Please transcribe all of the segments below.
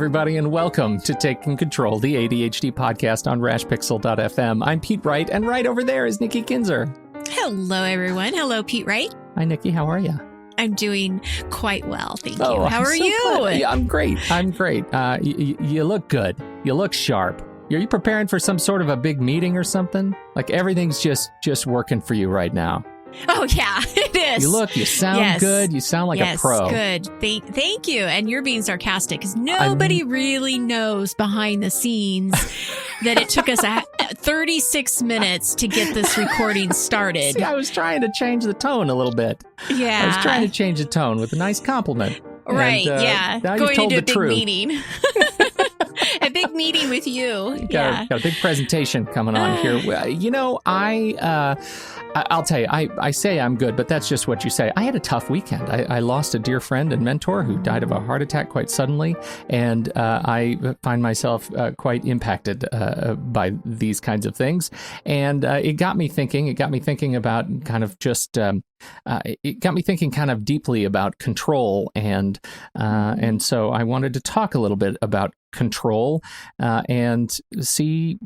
everybody, and welcome to Taking Control, the ADHD podcast on rashpixel.fm. I'm Pete Wright, and right over there is Nikki Kinzer. Hello, everyone. Hello, Pete Wright. Hi, Nikki. How are you? I'm doing quite well, thank you. How are so you? Glad. Yeah, I'm great. You look good. You look sharp. Are you preparing for some sort of a big meeting or something? Like everything's just working for you right now. Oh, yeah, it is. You sound good. You sound like a pro. Yes, good. Thank you. And you're being sarcastic because nobody really knows behind the scenes that it took us 36 minutes to get this recording started. See, I was trying to change the tone a little bit. Yeah. I was trying to change the tone with a nice compliment. Right, and, Now going into a big truth. meeting. A big meeting with you. Got a big presentation coming on here. Well, I'll tell you, I say I'm good, but that's just what you say. I had a tough weekend. I lost a dear friend and mentor who died of a heart attack quite suddenly, and I find myself quite impacted by these kinds of things. And it got me thinking. It got me thinking about kind of just. It got me thinking kind of deeply about control, and so I wanted to talk a little bit about control and see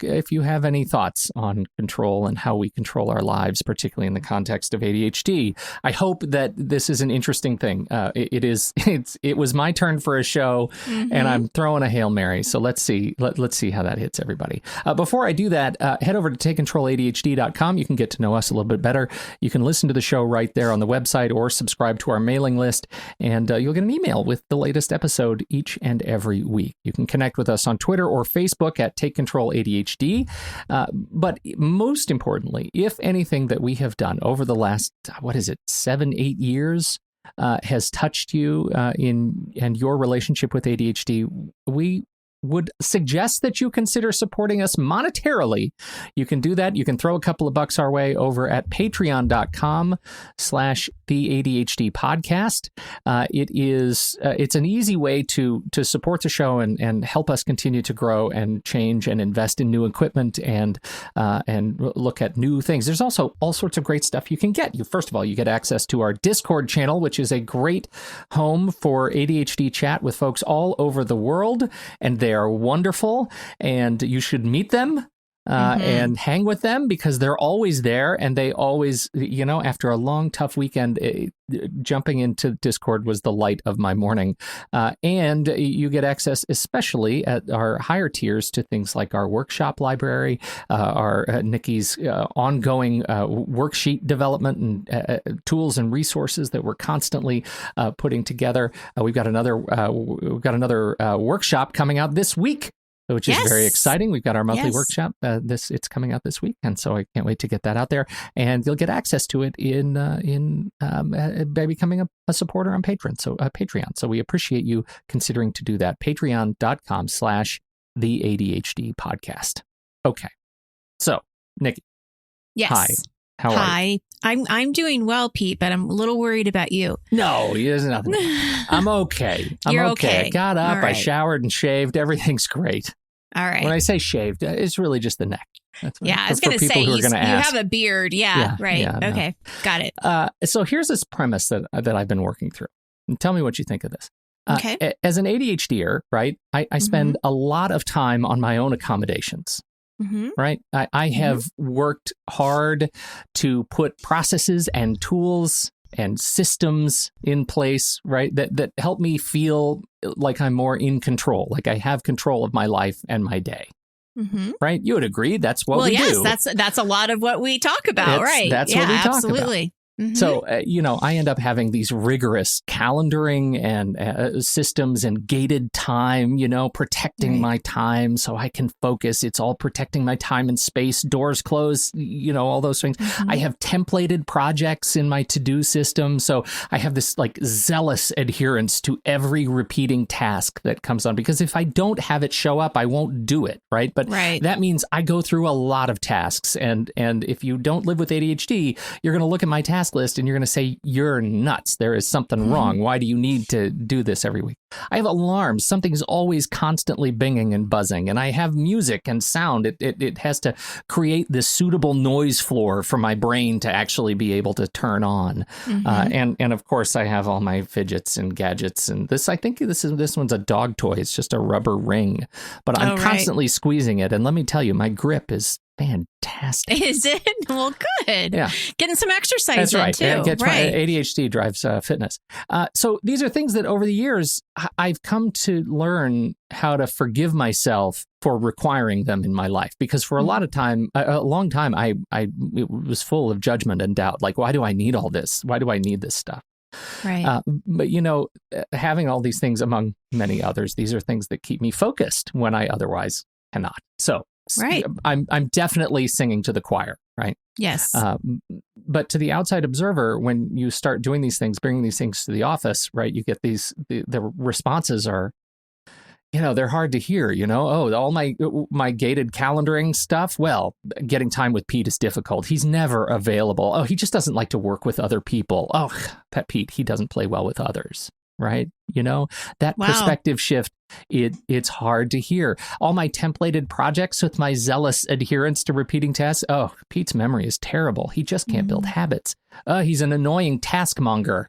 if you have any thoughts on control and how we control our lives, particularly in the context of ADHD. I hope that this is an interesting thing. It was my turn for a show, and I'm throwing a Hail Mary. So let's see how that hits everybody. Before I do that, head over to takecontroladhd.com. You can get to know us a little bit better. You can listen to the show right there on the website or subscribe to our mailing list, and you'll get an email with the latest episode each and every week. You can connect with us on Twitter or Facebook at Take Control ADHD. But most importantly, if anything that we have done over the last, 7-8 years has touched you and your relationship with ADHD, we would suggest that you consider supporting us monetarily. You can do that. You can throw a couple of bucks our way over at patreon.com/the ADHD podcast. It's an easy way to support the show and help us continue to grow and change and invest in new equipment and look at new things. There's also all sorts of great stuff you can get. First of all, you get access to our Discord channel, which is a great home for ADHD chat with folks all over the world, and they are wonderful, and you should meet them and hang with them because they're always there, and they always, after a long, tough weekend, jumping into Discord was the light of my morning. And you get access, especially at our higher tiers, to things like our workshop library, our Nikki's ongoing worksheet development and tools and resources that we're constantly putting together. We've got another workshop coming out this week, which is very exciting. We've got our monthly workshop. It's coming out this week, and so I can't wait to get that out there. And you'll get access to it by becoming a supporter on Patreon. So we appreciate you considering to do that. Patreon.com/the ADHD podcast. Okay, so Nikki. Yes. Hi. How are you? I'm doing well, Pete, but I'm a little worried about you. No, there's nothing. I'm okay. You're okay. I got up, right. I showered and shaved. Everything's great. All right. When I say shaved, it's really just the neck. That's I was going to say, you have a beard. Yeah, right. Yeah, okay, got it. So here's this premise that I've been working through. And tell me what you think of this. Okay. As an ADHDer, right, I spend a lot of time on my own accommodations. Right. I have worked hard to put processes and tools and systems in place, right, that help me feel like I'm more in control, like I have control of my life and my day. Right. You would agree. That's what we do. That's a lot of what we talk about. Right. That's what we talk absolutely. about. So, I end up having these rigorous calendaring and systems and gated time, protecting my time so I can focus. It's all protecting my time and space, doors closed, all those things. I have templated projects in my to-do system. So I have this zealous adherence to every repeating task that comes on, because if I don't have it show up, I won't do it. Right. But that means I go through a lot of tasks. And if you don't live with ADHD, you're going to look at my tasks task list and you're going to say, you're nuts. There is something wrong. Why do you need to do this every week? I have alarms. Something's always constantly binging and buzzing. And I have music and sound. It has to create this suitable noise floor for my brain to actually be able to turn on. And of course, I have all my fidgets and gadgets. And I think this one's a dog toy. It's just a rubber ring. But I'm constantly squeezing it. And let me tell you, my grip is fantastic. Is it? Well, good. Yeah. Getting some exercise That's in right. too. ADHD drives fitness. So these are things that over the years, I've come to learn how to forgive myself for requiring them in my life. Because for a long time, I was full of judgment and doubt. Like, why do I need all this? Why do I need this stuff? Right. But, having all these things, among many others, these are things that keep me focused when I otherwise cannot. So right. I'm definitely singing to the choir, right? Yes. But to the outside observer, when you start doing these things, bringing these things to the office, right, you get the responses are, they're hard to hear, all my gated calendaring stuff. Well, getting time with Pete is difficult. He's never available. Oh, he just doesn't like to work with other people. Oh, Pet Pete, he doesn't play well with others. Right. That perspective shift, it's hard to hear. All my templated projects with my zealous adherence to repeating tasks. Oh, Pete's memory is terrible. He just can't build habits. He's an annoying taskmonger.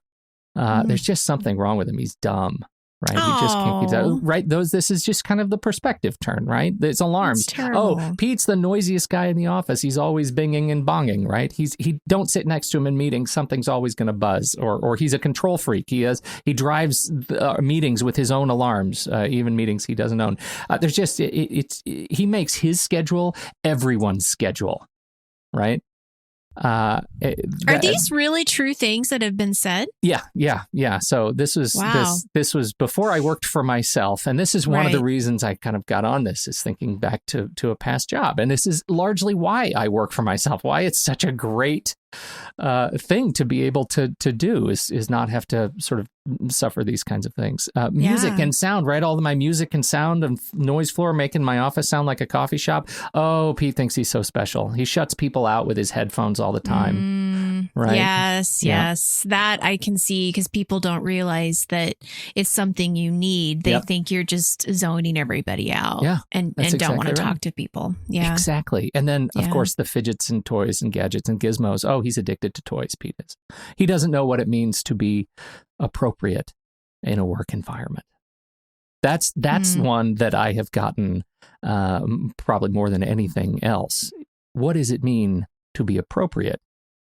There's just something wrong with him. He's dumb. Right. He just can't keep that. Right. This is just kind of the perspective turn. Right. There's alarms. Oh, Pete's the noisiest guy in the office. He's always binging and bonging. Right. He don't sit next to him in meetings. Something's always going to buzz, or he's a control freak. He drives meetings with his own alarms, even meetings he doesn't own. There's just he makes his schedule everyone's schedule. Right. Are these really true things that have been said? Yeah. So this was before I worked for myself, and this is one of the reasons I kind of got on this, is thinking back to a past job, and this is largely why I work for myself. Why it's such a great thing to be able to do is not have to sort of suffer these kinds of things. Music and sound, right? All of my music and sound and noise floor making my office sound like a coffee shop. Oh, Pete thinks he's so special. He shuts people out with his headphones all the time. Right? Yes. That I can see, because people don't realize that it's something you need. They think you're just zoning everybody out and don't want to talk to people. Yeah, exactly. And then, of course, the fidgets and toys and gadgets and gizmos. Oh, he's addicted to toys, Pete is. He doesn't know what it means to be appropriate in a work environment. That's one that I have gotten probably more than anything else. What does it mean to be appropriate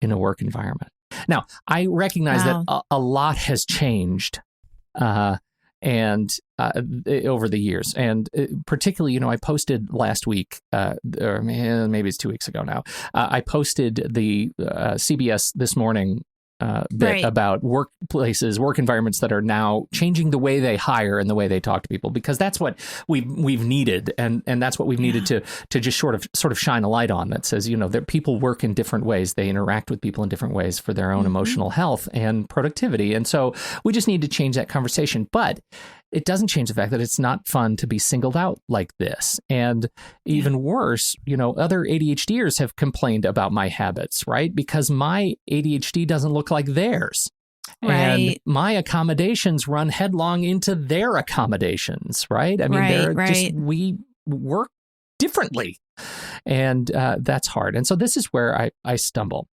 in a work environment? Now, I recognize that a lot has changed and over the years. And particularly, I posted last week, or maybe it's 2 weeks ago now, I posted the CBS This Morning bit about workplaces, work environments that are now changing the way they hire and the way they talk to people, because that's what we've needed, and that's what we've needed to just sort of shine a light on, that says, that people work in different ways, they interact with people in different ways for their own emotional health and productivity, and so we just need to change that conversation. But it doesn't change the fact that it's not fun to be singled out like this. And even worse, other ADHDers have complained about my habits, right? Because my ADHD doesn't look like theirs. Right. And my accommodations run headlong into their accommodations, right? I mean, we work differently. And that's hard. And so this is where I stumble.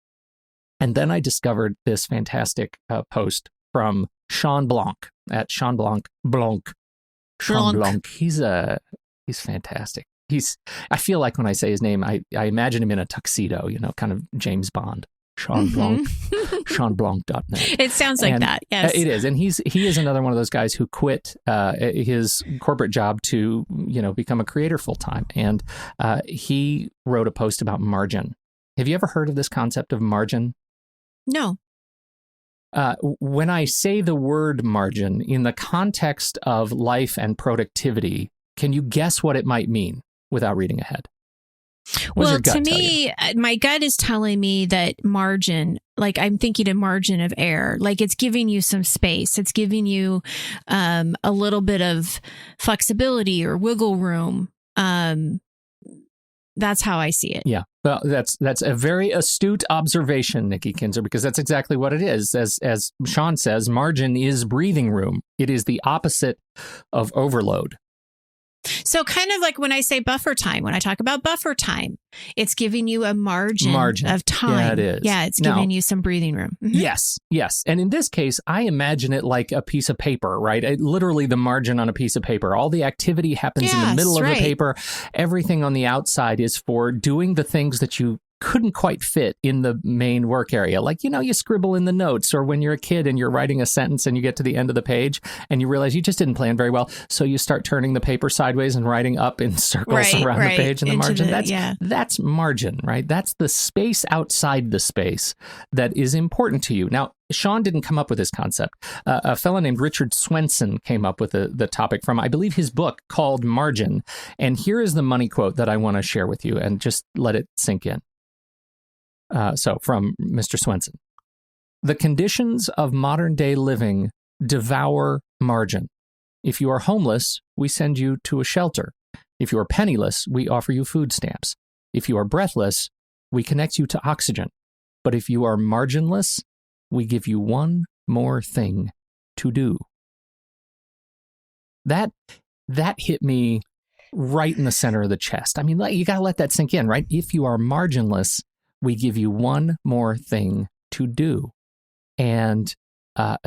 And then I discovered this fantastic post from Shawn Blanc at Shawn Blanc. Shawn Blanc. He's fantastic. I feel like when I say his name, I imagine him in a tuxedo, kind of James Bond. Shawn Blanc, ShawnBlanc.net. It sounds like that. Yes, it is. And he is another one of those guys who quit his corporate job to, become a creator full time. And he wrote a post about margin. Have you ever heard of this concept of margin? No. When I say the word margin in the context of life and productivity, can you guess what it might mean without reading ahead? Well, to me, my gut is telling me that margin, like I'm thinking a margin of error, like it's giving you some space. It's giving you a little bit of flexibility or wiggle room. That's how I see it. Yeah. Well, that's a very astute observation, Nikki Kinzer, because that's exactly what it is. As Shawn says, margin is breathing room. It is the opposite of overload. So kind of like when I say buffer time, when I talk about buffer time, it's giving you a margin of time. Yeah, it is. Yeah, it's giving you some breathing room. Mm-hmm. Yes. And in this case, I imagine it like a piece of paper, right? Literally the margin on a piece of paper. All the activity happens in the middle of the paper. Everything on the outside is for doing the things that you couldn't quite fit in the main work area. Like, you scribble in the notes, or when you're a kid and you're writing a sentence and you get to the end of the page and you realize you just didn't plan very well. So you start turning the paper sideways and writing up in circles around the page in the margin. That's margin, right? That's the space outside the space that is important to you. Now, Shawn didn't come up with this concept. A fellow named Richard Swenson came up with the topic from, I believe, his book called Margin. And here is the money quote that I want to share with you, and just let it sink in. So from Mr. Swenson, the conditions of modern day living devour margin. If you are homeless, we send you to a shelter. If you are penniless, we offer you food stamps. If you are breathless, we connect you to oxygen. But if you are marginless, we give you one more thing to do. That hit me right in the center of the chest. I mean, you got to let that sink in, right? If you are marginless, we give you one more thing to do. And I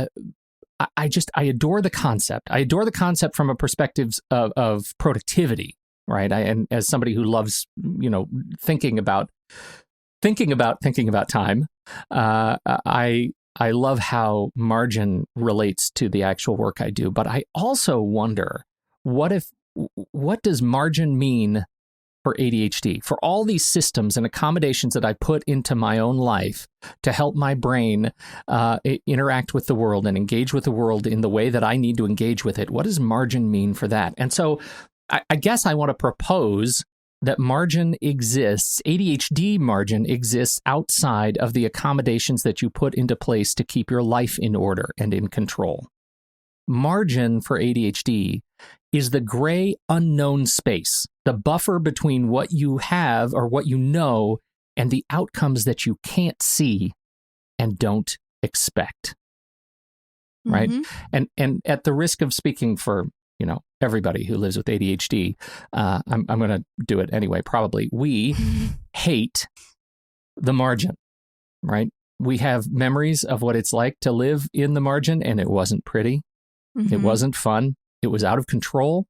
adore the concept. I adore the concept from a perspective of productivity, right? And as somebody who loves, thinking about time, I love how margin relates to the actual work I do. But I also wonder, what does margin mean for ADHD, for all these systems and accommodations that I put into my own life to help my brain interact with the world and engage with the world in the way that I need to engage with it? What does margin mean for that? And so I guess I want to propose that margin exists, ADHD margin exists outside of the accommodations that you put into place to keep your life in order and in control. Margin for ADHD is the gray unknown space, the buffer between what you have or what you know and the outcomes that you can't see and don't expect. Right? Mm-hmm. And at the risk of speaking for, everybody who lives with ADHD, I'm going to do it anyway, probably. We hate the margin, right? We have memories of what it's like to live in the margin, and it wasn't pretty. Mm-hmm. It wasn't fun. It was out of control.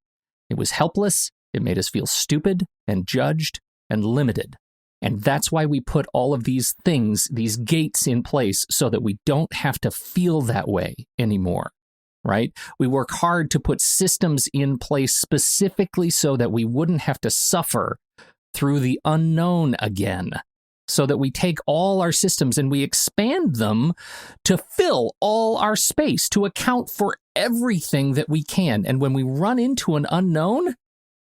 It was helpless. It made us feel stupid and judged and limited. And that's why we put all of these things, these gates in place, so that we don't have to feel that way anymore, right? We work hard to put systems in place specifically so that we wouldn't have to suffer through the unknown again, so that we take all our systems and we expand them to fill all our space, to account for everything that we can. And when we run into an unknown,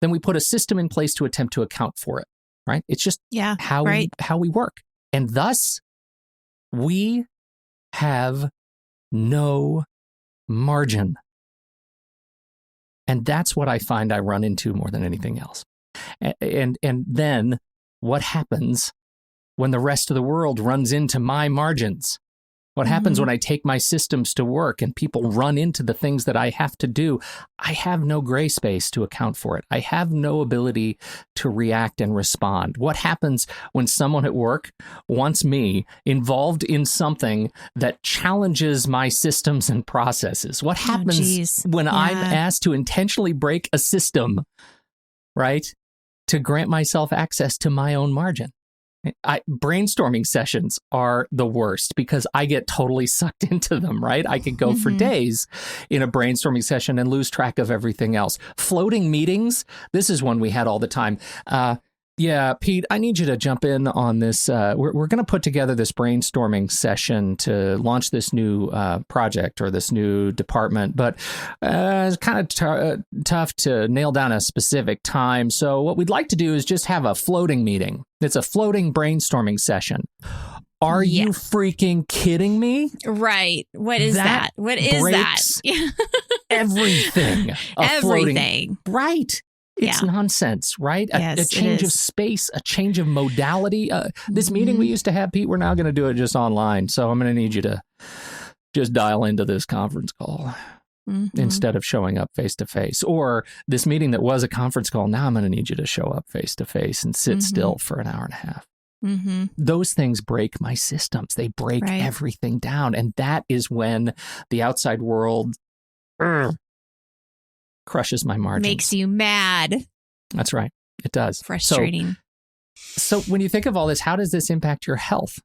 then we put a system in place to attempt to account for it, right? It's just how we work. And thus, we have no margin. And that's what I find I run into more than anything else. And then what happens when the rest of the world runs into my margins? What happens when I take my systems to work and people run into the things that I have to do? I have no gray space to account for it. I have no ability to react and respond. What happens when someone at work wants me involved in something that challenges my systems and processes? What happens when I'm asked to intentionally break a system, right, to grant myself access to my own margin? Brainstorming sessions are the worst because I get totally sucked into them, right? I could go for days in a brainstorming session and lose track of everything else. Floating meetings, this is one we had all the time. Yeah, Pete, I need you to jump in on this. We're going to put together this brainstorming session to launch this new project or this new department, but it's kind of tough to nail down a specific time. So what we'd like to do is just have a floating meeting. It's a floating brainstorming session. Are you freaking kidding me? Right. What is that? What is that? Everything. Everything. Right. It's nonsense, right? A change of space, a change of modality. This meeting we used to have, Pete, we're now going to do it just online. So I'm going to need you to just dial into this conference call instead of showing up face to face. Or this meeting that was a conference call, now I'm going to need you to show up face to face and sit still for an hour and a half. Those things break my systems. They break everything down. And that is when the outside world crushes my margins. Makes you mad. That's right. It does. Frustrating. So when you think of all this, how does this impact your health?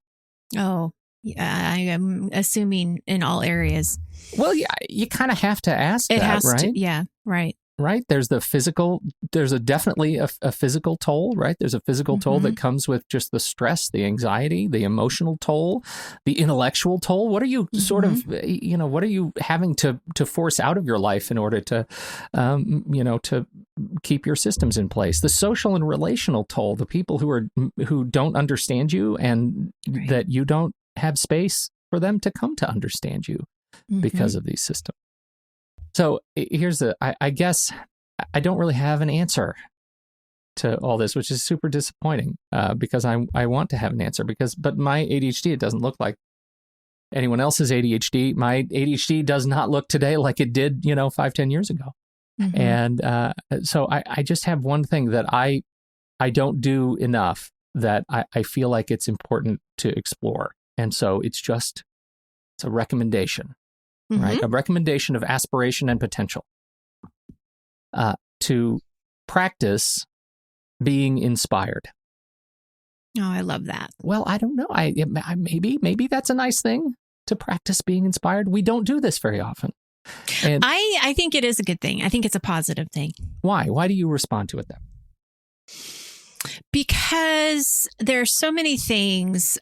Oh, yeah, I am assuming in all areas. Well, yeah, you kind of have to ask that, right? To, yeah, right. Right. There's definitely a physical toll, right? There's a physical toll that comes with just the stress, the anxiety, the emotional toll, the intellectual toll. What are you what are you having to force out of your life in order to, to keep your systems in place? The social and relational toll, the people who don't understand you and that you don't have space for them to come to understand you because of these systems. So here's I guess I don't really have an answer to all this, which is super disappointing because I want to have an answer but my ADHD, it doesn't look like anyone else's ADHD. My ADHD does not look today like it did, 5-10 years ago. And so I just have one thing that I don't do enough that I feel like it's important to explore. And so it's a recommendation. Right? A recommendation of aspiration and potential to practice being inspired. Oh, I love that. Well, I don't know. Maybe that's a nice thing to practice being inspired. We don't do this very often. And I think it is a good thing. I think it's a positive thing. Why? Why do you respond to it then? Because there are so many things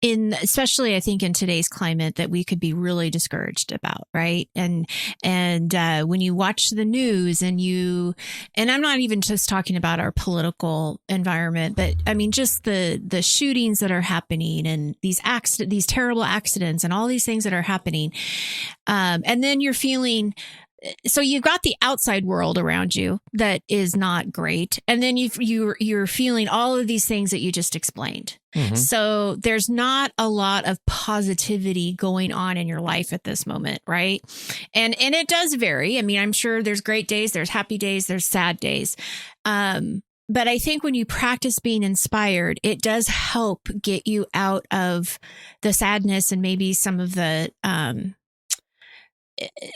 especially I think in today's climate that we could be really discouraged about, right? And when you watch the news and I'm not even just talking about our political environment, but I mean just the shootings that are happening and these terrible accidents and all these things that are happening, and then you're feeling. So you've got the outside world around you that is not great. And then you're feeling all of these things that you just explained. So there's not a lot of positivity going on in your life at this moment, right? And it does vary. I mean, I'm sure there's great days, there's happy days, there's sad days. But I think when you practice being inspired, it does help get you out of the sadness and maybe some of the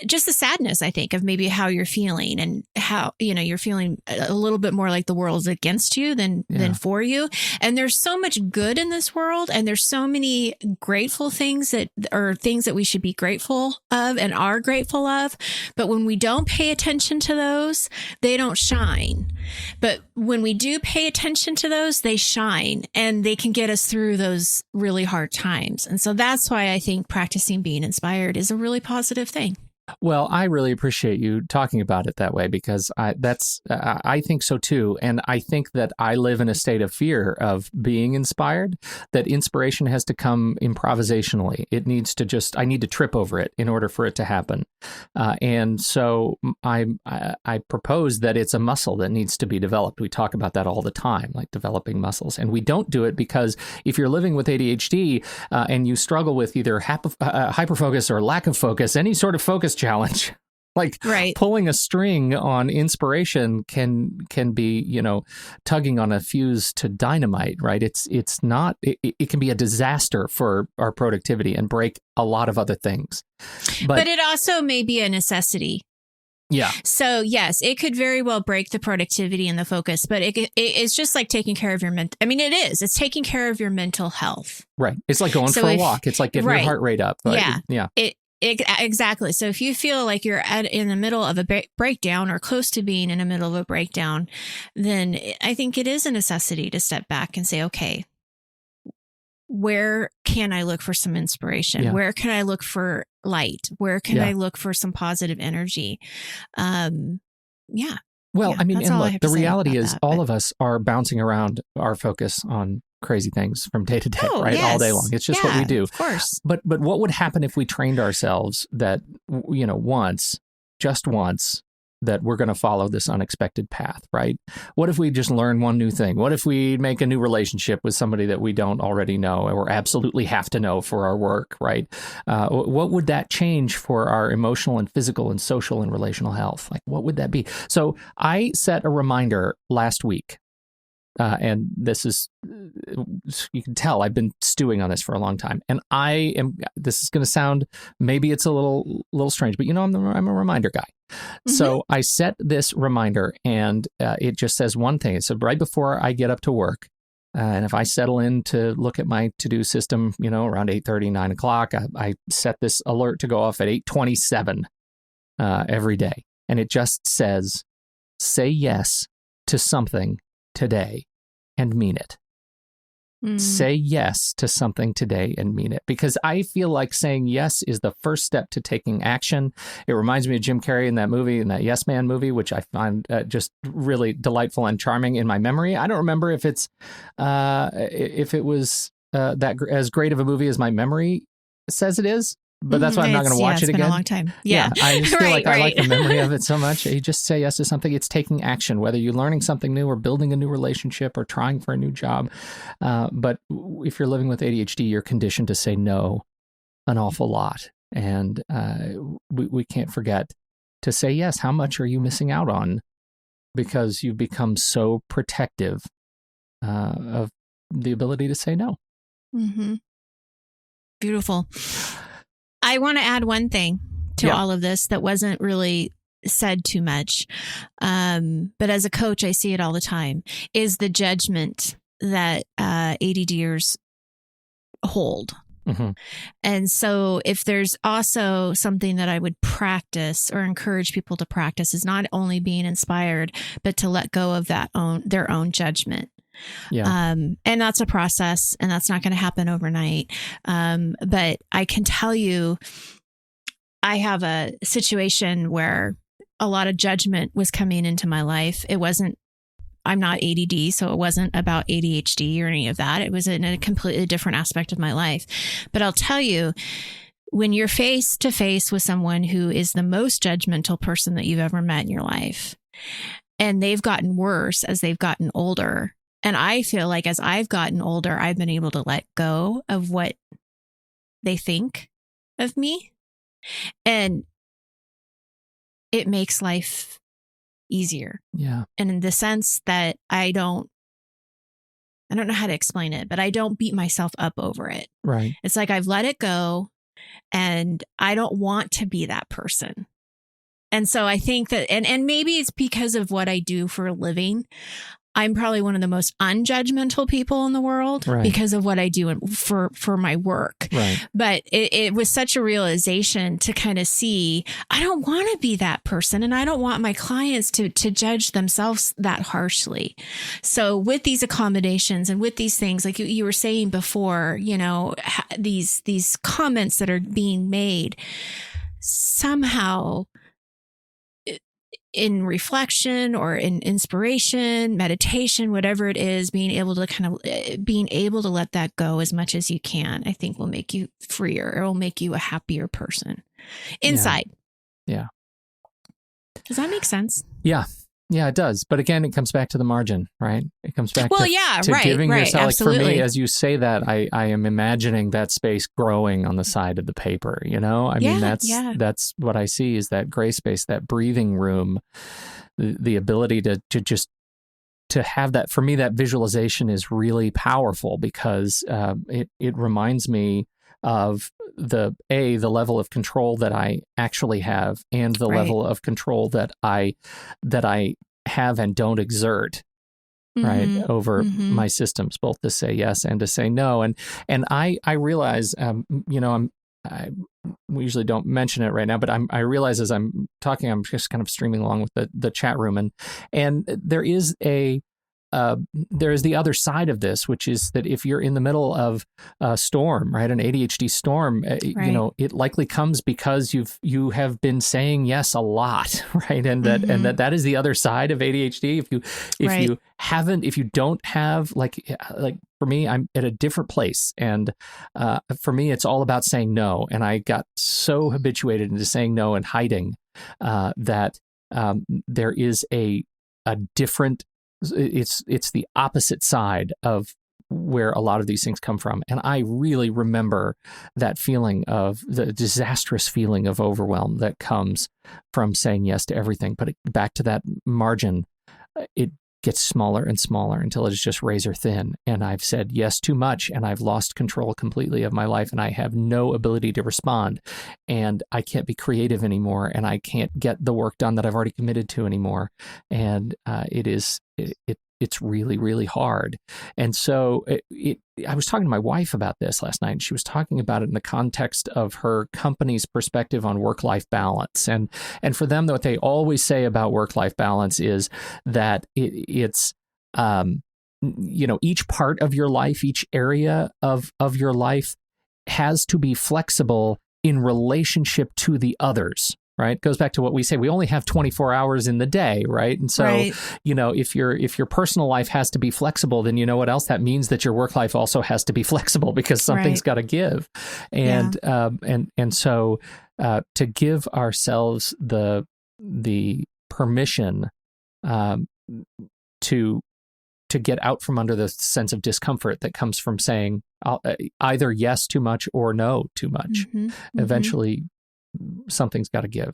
just the sadness, I think, of maybe how you're feeling and how, you're feeling a little bit more like the world's against you than for you. And there's so much good in this world. And there's so many grateful things that we should be grateful of and are grateful of. But when we don't pay attention to those, they don't shine. But when we do pay attention to those, they shine and they can get us through those really hard times. And so that's why I think practicing being inspired is a really positive thing. Well, I really appreciate you talking about it that way because I think so too. And I think that I live in a state of fear of being inspired, that inspiration has to come improvisationally. It needs to I need to trip over it in order for it to happen. And so I propose that it's a muscle that needs to be developed. We talk about that all the time, like developing muscles. And we don't do it because if you're living with ADHD and you struggle with either hyperfocus or lack of focus, any sort of focus challenge, like pulling a string on inspiration can be, tugging on a fuse to dynamite, right? It can be a disaster for our productivity and break a lot of other things. But it also may be a necessity. Yeah. So yes, it could very well break the productivity and the focus, but it's just like taking care of your mental. I mean, it is. It's taking care of your mental health. Right. It's like going for a walk. It's like getting your heart rate up. Right? Yeah. Exactly. So if you feel like you're in the middle of a breakdown or close to being in the middle of a breakdown, then I think it is a necessity to step back and say, okay, where can I look for some inspiration? Yeah. Where can I look for light? Where can I look for some positive energy? Well, I mean, and look, the reality is all of us are bouncing around our focus on crazy things from day to day, right? Yes. All day long. It's just what we do. Of course. But what would happen if we trained ourselves that, once, that we're going to follow this unexpected path, right? What if we just learn one new thing? What if we make a new relationship with somebody that we don't already know or absolutely have to know for our work, right? What would that change for our emotional and physical and social and relational health? Like, what would that be? So I set a reminder last week. And this is, you can tell I've been stewing on this for a long time. And this is going to sound, maybe it's a little strange, but I'm a reminder guy. Mm-hmm. So I set this reminder and it just says one thing. It said right before I get up to work, and if I settle in to look at my to-do system, around 8:30, 9 o'clock, I set this alert to go off at 8:27 every day. And it just says, say yes to something today and mean it. Say yes to something today and mean it. Because I feel like saying yes is the first step to taking action. It reminds me of Jim Carrey in that movie, in that Yes Man movie, which I find just really delightful and charming in my memory. I don't remember if it was that as great of a movie as my memory says it is. But that's why I'm not going to watch it again. It's been a long time. Yeah. I just feel like I like the memory of it so much. You just say yes to something. It's taking action, whether you're learning something new or building a new relationship or trying for a new job. But if you're living with ADHD, you're conditioned to say no an awful lot. And we can't forget to say yes. How much are you missing out on because you've become so protective of the ability to say no? Mm-hmm. Beautiful. I want to add one thing to all of this that wasn't really said too much. But as a coach, I see it all the time, is the judgment that ADDers hold. Mm-hmm. And so if there's also something that I would practice or encourage people to practice is not only being inspired, but to let go of their own judgment. Yeah. And that's a process and that's not going to happen overnight. But I can tell you, I have a situation where a lot of judgment was coming into my life. I'm not ADD, so it wasn't about ADHD or any of that. It was in a completely different aspect of my life. But I'll tell you, when you're face to face with someone who is the most judgmental person that you've ever met in your life, and they've gotten worse as they've gotten older, and I feel like as I've gotten older, I've been able to let go of what they think of me. And it makes life easier. Yeah. And in the sense that I don't know how to explain it, but I don't beat myself up over it. Right. It's like I've let it go and I don't want to be that person. And so I think that, and maybe it's because of what I do for a living. I'm probably one of the most unjudgmental people in the world because of what I do for my work. Right. But it was such a realization to kind of see, I don't want to be that person. And I don't want my clients to judge themselves that harshly. So with these accommodations and with these things, like you were saying before, these comments that are being made, somehow in reflection or in inspiration, meditation, whatever it is, being able to let that go as much as you can, I think will make you freer. It will make you a happier person inside. Yeah. Does that make sense? Yeah. Yeah, it does. But again, it comes back to the margin, right? It comes back to giving yourself, like for me, as you say that, I am imagining that space growing on the side of the paper, I mean, that's what I see is that gray space, that breathing room, the ability to have that. For me, that visualization is really powerful because it reminds me of the level of control that I actually have and the level of control that I have and don't exert, over my systems, both to say yes and to say no. And I realize, we usually don't mention it right now, but I realize as I'm talking, I'm just kind of streaming along with the chat room, and there is the other side of this, which is that if you're in the middle of a storm, right, an ADHD storm, it likely comes because you have been saying yes a lot, right, and that is the other side of ADHD. If you don't have like for me, I'm at a different place, and for me, it's all about saying no, and I got so habituated into saying no and hiding that there is a different, it's the opposite side of where a lot of these things come from. And I really remember that feeling of the disastrous feeling of overwhelm that comes from saying yes to everything. But back to that margin, it gets smaller and smaller until it is just razor thin. And I've said yes too much, and I've lost control completely of my life, and I have no ability to respond, and I can't be creative anymore, and I can't get the work done that I've already committed to anymore. And it's really, really hard. And so I was talking to my wife about this last night, and she was talking about it in the context of her company's perspective on work-life balance. And for them, what they always say about work-life balance is that it's each part of your life, each area of your life has to be flexible in relationship to the others. Right? Goes back to what we say. We only have 24 hours in the day, right? And so, if your personal life has to be flexible, then you know what else that means, that your work life also has to be flexible, because something's got to give. And so to give ourselves the permission to get out from under the sense of discomfort that comes from saying either yes too much or no too much. Eventually, something's got to give.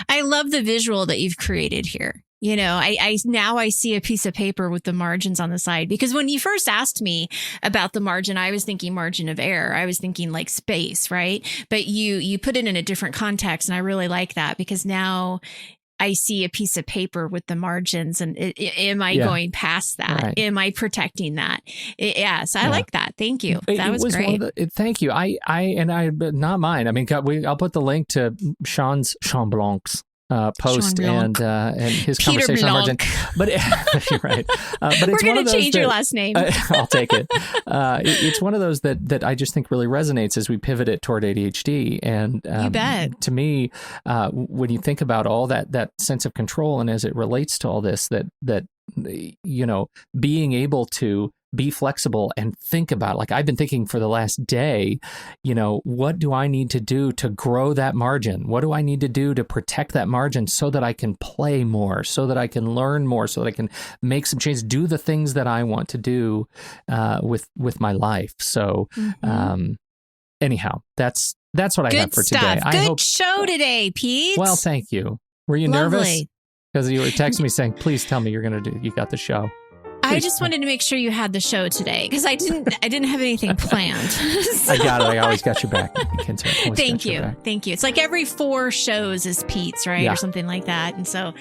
I love the visual that you've created here. I see a piece of paper with the margins on the side, because when you first asked me about the margin, I was thinking margin of error. I was thinking like space, right? But you put it in a different context, and I really like that, because now I see a piece of paper with the margins, and am I going past that? Right. Am I protecting that? Yes, I like that. Thank you. That was great. Thank you. I not mine. I mean, I'll put the link to Shawn Blanc's post and his Peter conversation Blanc. on margin. But you're right. But we're going to change your last name. I'll take it. It's one of those that I just think really resonates as we pivot it toward ADHD. And you bet. To me, when you think about all that sense of control, and as it relates to all this, that being able to be flexible and think about, like I've been thinking for the last day, what do I need to do to grow that margin? What do I need to do to protect that margin so that I can play more, so that I can learn more, so that I can make some changes, do the things that I want to do with my life. So anyhow, that's what I have for today. Good show today, Pete. Well, thank you. Were you nervous? Because you were texting me saying, please tell me you got the show. I just wanted to make sure you had the show today, because I didn't have anything planned. I got it. I always got your back. Thank you. It's like every 4 shows is Pete's, right? Or something like that. And so,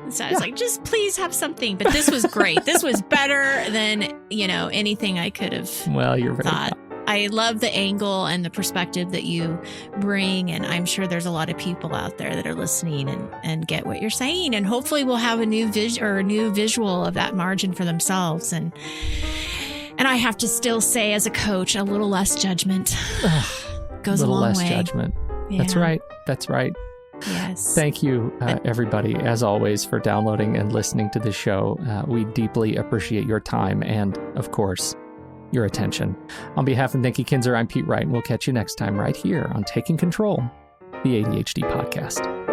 so I was like, just please have something. But this was great. This was better than, anything I could have you're very thought. I love the angle and the perspective that you bring, and I'm sure there's a lot of people out there that are listening and get what you're saying, and hopefully we'll have a new visual of that margin for themselves. And I have to still say, as a coach, a little less judgment goes a long way. A little less judgment. Yeah. That's right. Yes. Thank you, everybody, as always, for downloading and listening to the show. We deeply appreciate your time and, of course, your attention. On behalf of Nikki Kinzer, I'm Pete Wright, and we'll catch you next time right here on Taking Control, the ADHD podcast.